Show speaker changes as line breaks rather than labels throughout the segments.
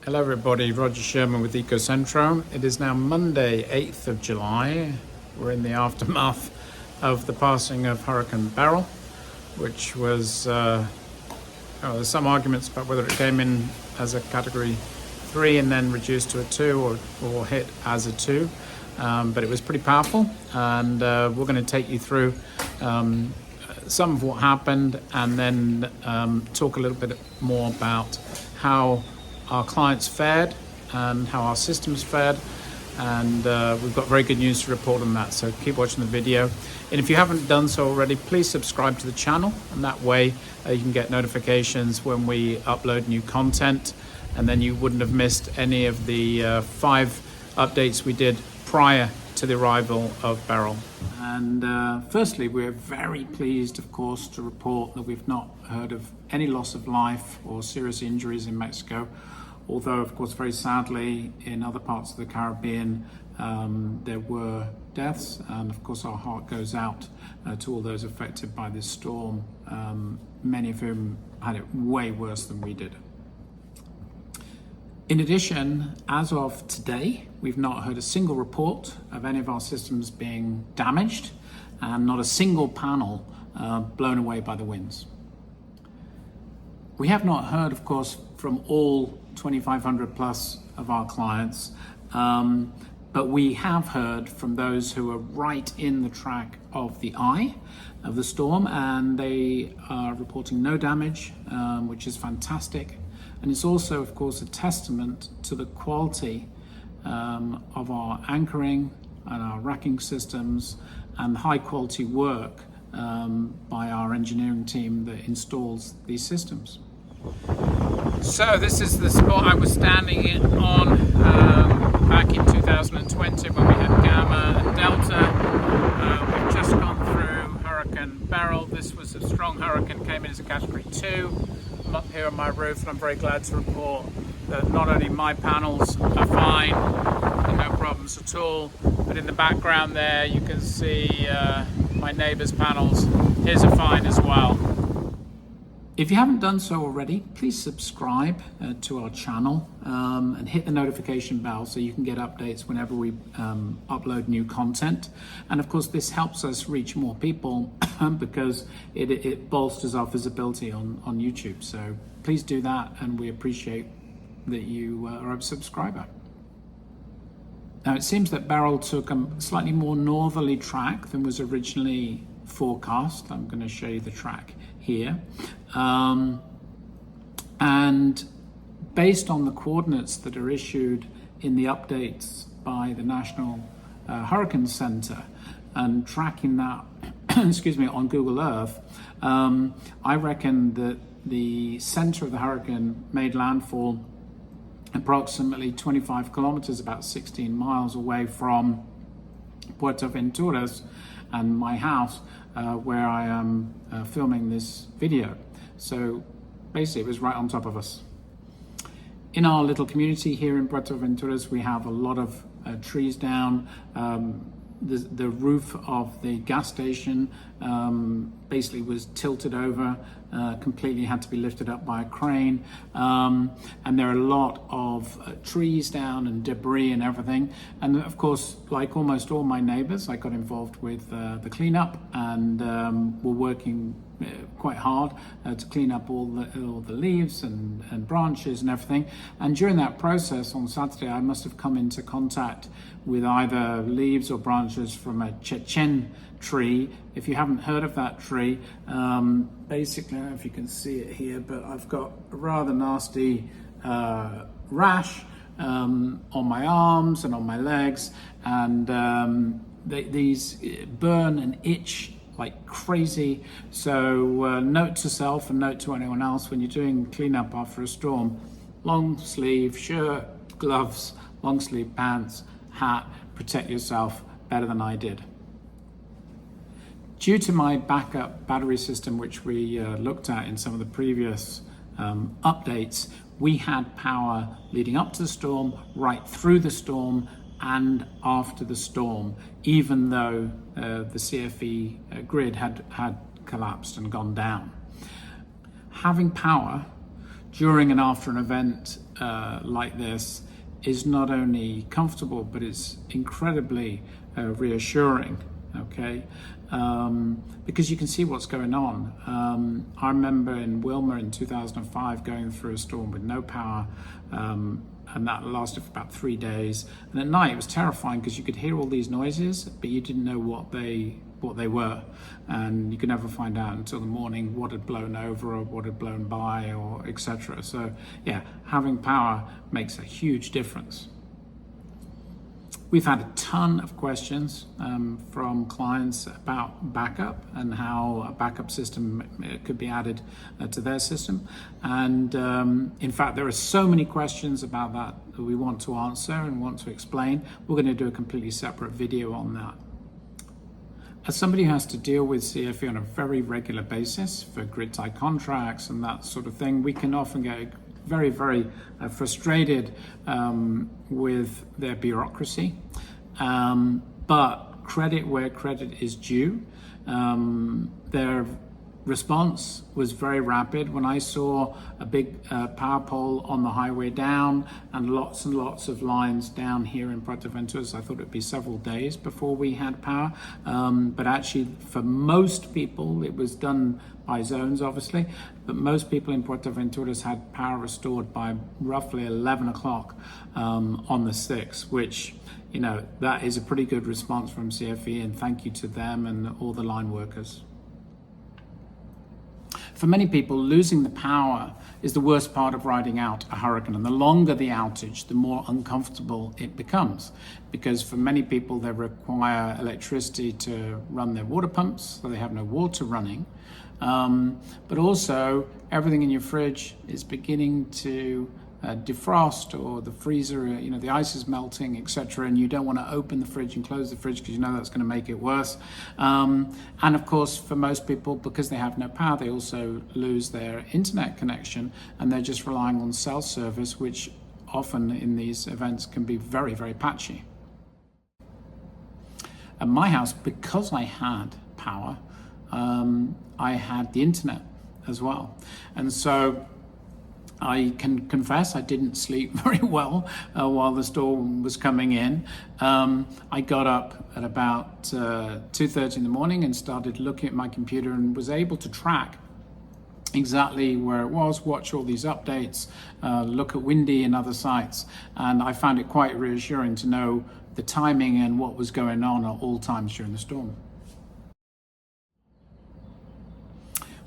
Hello everybody, Roger Sherman with EcoCentro. It is now Monday, 8th of July. We're in the aftermath of the passing of Hurricane Beryl, which was, there's some arguments about whether it came in as a category 3 and then reduced to a 2 or hit as a 2. But it was pretty powerful, and we're going to take you through some of what happened and then talk a little bit more about how our clients fared and how our systems fared, and we've got very good news to report on that, so keep watching the video. And if you haven't done so already, please subscribe to the channel, and that way you can get notifications when we upload new content, and then you wouldn't have missed any of the 5 updates we did prior to the arrival of Beryl. And firstly, we're very pleased, of course, to report that we've not heard of any loss of life or serious injuries in Mexico, although, of course, very sadly, in other parts of the Caribbean, there were deaths, and of course our heart goes out to all those affected by this storm, many of whom had it way worse than we did. In addition, as of today, we've not heard a single report of any of our systems being damaged, and not a single panel blown away by the winds. We have not heard, of course, from all 2,500 plus of our clients, but we have heard from those who are right in the track of the eye of the storm, and they are reporting no damage, which is fantastic. And it's also, of course, a testament to the quality of our anchoring and our racking systems and high quality work by our engineering team that installs these systems. So this is the spot I was standing on back in 2020 when we had Gamma and Delta. We've just gone through Hurricane Beryl. This was a strong hurricane, came in as a category 2. I'm up here on my roof, and I'm very glad to report that not only my panels are fine, no problems at all, but in the background there you can see my neighbour's panels. His are fine as well. If you haven't done so already, please subscribe to our channel and hit the notification bell so you can get updates whenever we upload new content. And of course, this helps us reach more people because it bolsters our visibility on YouTube. So please do that, and we appreciate that you are a subscriber. Now, it seems that Beryl took a slightly more northerly track than was originally forecast. I'm going to show you the track here. And based on the coordinates that are issued in the updates by the National Hurricane Center and tracking that excuse me, on Google Earth, I reckon that the center of the hurricane made landfall approximately 25 kilometers, about 16 miles away from Puerto Venturas and my house where I am filming this video. So basically it was right on top of us. In our little community here in Puerto Venturas, we have a lot of trees down. The roof of the gas station basically was tilted over, completely had to be lifted up by a crane. And there are a lot of trees down and debris and everything. And of course, like almost all my neighbors, I got involved with the cleanup, and we're working quite hard to clean up all the leaves and branches and everything. And during that process on Saturday, I must have come into contact with either leaves or branches from a Chechen tree. If you haven't heard of that tree, basically, I don't know if you can see it here, but I've got a rather nasty rash on my arms and on my legs, and these burn and itch like crazy. So note to self and note to anyone else, when you're doing cleanup after a storm, long sleeve shirt, gloves, long sleeve pants, hat, protect yourself better than I did. Due to my backup battery system, which we looked at in some of the previous updates, we had power leading up to the storm, right through the storm, and after the storm, even though the CFE grid had collapsed and gone down. Having power during and after an event like this is not only comfortable, but it's incredibly reassuring, okay? Because you can see what's going on. I remember in Wilma in 2005 going through a storm with no power, and that lasted for about 3 days. And at night it was terrifying because you could hear all these noises, but you didn't know what they were, and you could never find out until the morning what had blown over or what had blown by, or etc. So yeah, having power makes a huge difference. We've had a ton of questions from clients about backup and how a backup system could be added to their system. And in fact, there are so many questions about that we want to answer and want to explain. We're going to do a completely separate video on that. As somebody who has to deal with CFE on a very regular basis for grid-tie contracts and that sort of thing, we can often get very, very frustrated with their bureaucracy. But credit where credit is due. Their response was very rapid. When I saw a big power pole on the highway down and lots of lines down here in Puerto Venturas, I thought it'd be several days before we had power. But actually, for most people, it was done by zones, obviously, but most people in Puerto Venturas had power restored by roughly 11 o'clock on the 6th, which, you know, that is a pretty good response from CFE, and thank you to them and all the line workers. For many people, losing the power is the worst part of riding out a hurricane. And the longer the outage, the more uncomfortable it becomes. Because for many people, they require electricity to run their water pumps, so they have no water running. But also, everything in your fridge is beginning to defrost, or the freezer, you know, the ice is melting, etc., and you don't want to open the fridge and close the fridge because you know that's going to make it worse. And of course, for most people, because they have no power, they also lose their internet connection, and they're just relying on cell service, which often in these events can be very, very patchy. At my house, because I had power, I had the internet as well, and so I can confess I didn't sleep very well while the storm was coming in. I got up at about 2:30 in the morning and started looking at my computer and was able to track exactly where it was, watch all these updates, look at Windy and other sites, and I found it quite reassuring to know the timing and what was going on at all times during the storm.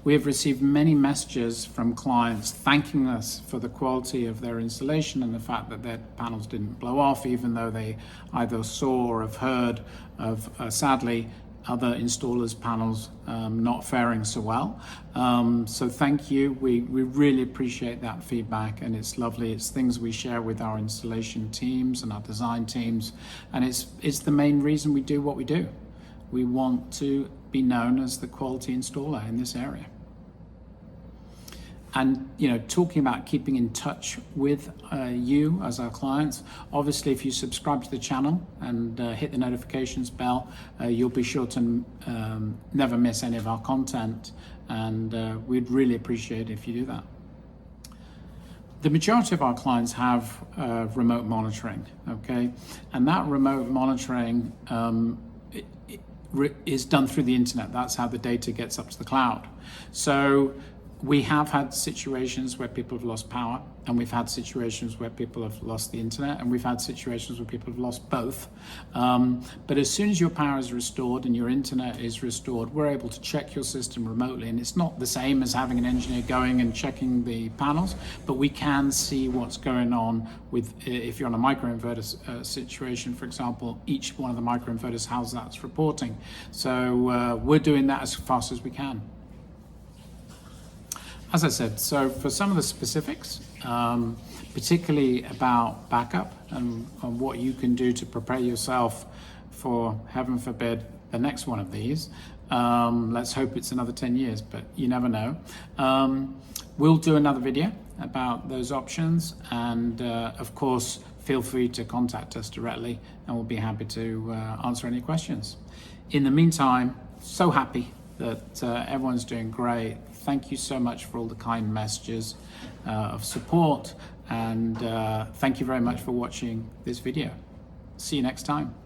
We have received many messages from clients thanking us for the quality of their installation and the fact that their panels didn't blow off, even though they either saw or have heard of, sadly, other installers' panels not faring so well. So thank you. We really appreciate that feedback, and it's lovely. It's things we share with our installation teams and our design teams, and it's the main reason we do what we do. We want to be known as the quality installer in this area. And, you know, talking about keeping in touch with you as our clients, obviously if you subscribe to the channel and hit the notifications bell, you'll be sure to never miss any of our content, and we'd really appreciate it if you do that. The majority of our clients have remote monitoring, okay? And that remote monitoring is done through the internet. That's how the data gets up to the cloud. So we have had situations where people have lost power, and we've had situations where people have lost the internet, and we've had situations where people have lost both. But as soon as your power is restored and your internet is restored, we're able to check your system remotely. And it's not the same as having an engineer going and checking the panels, but we can see what's going on with, if you're on a microinverter situation, for example, each one of the microinverters, how that's reporting. So we're doing that as fast as we can. As I said, so for some of the specifics, particularly about backup and what you can do to prepare yourself for, heaven forbid, the next one of these, let's hope it's another 10 years, but you never know. We'll do another video about those options, and of course, feel free to contact us directly, and we'll be happy to answer any questions. In the meantime, so happy that everyone's doing great. thank you so much for all the kind messages of support, and thank you very much for watching this video. See you next time.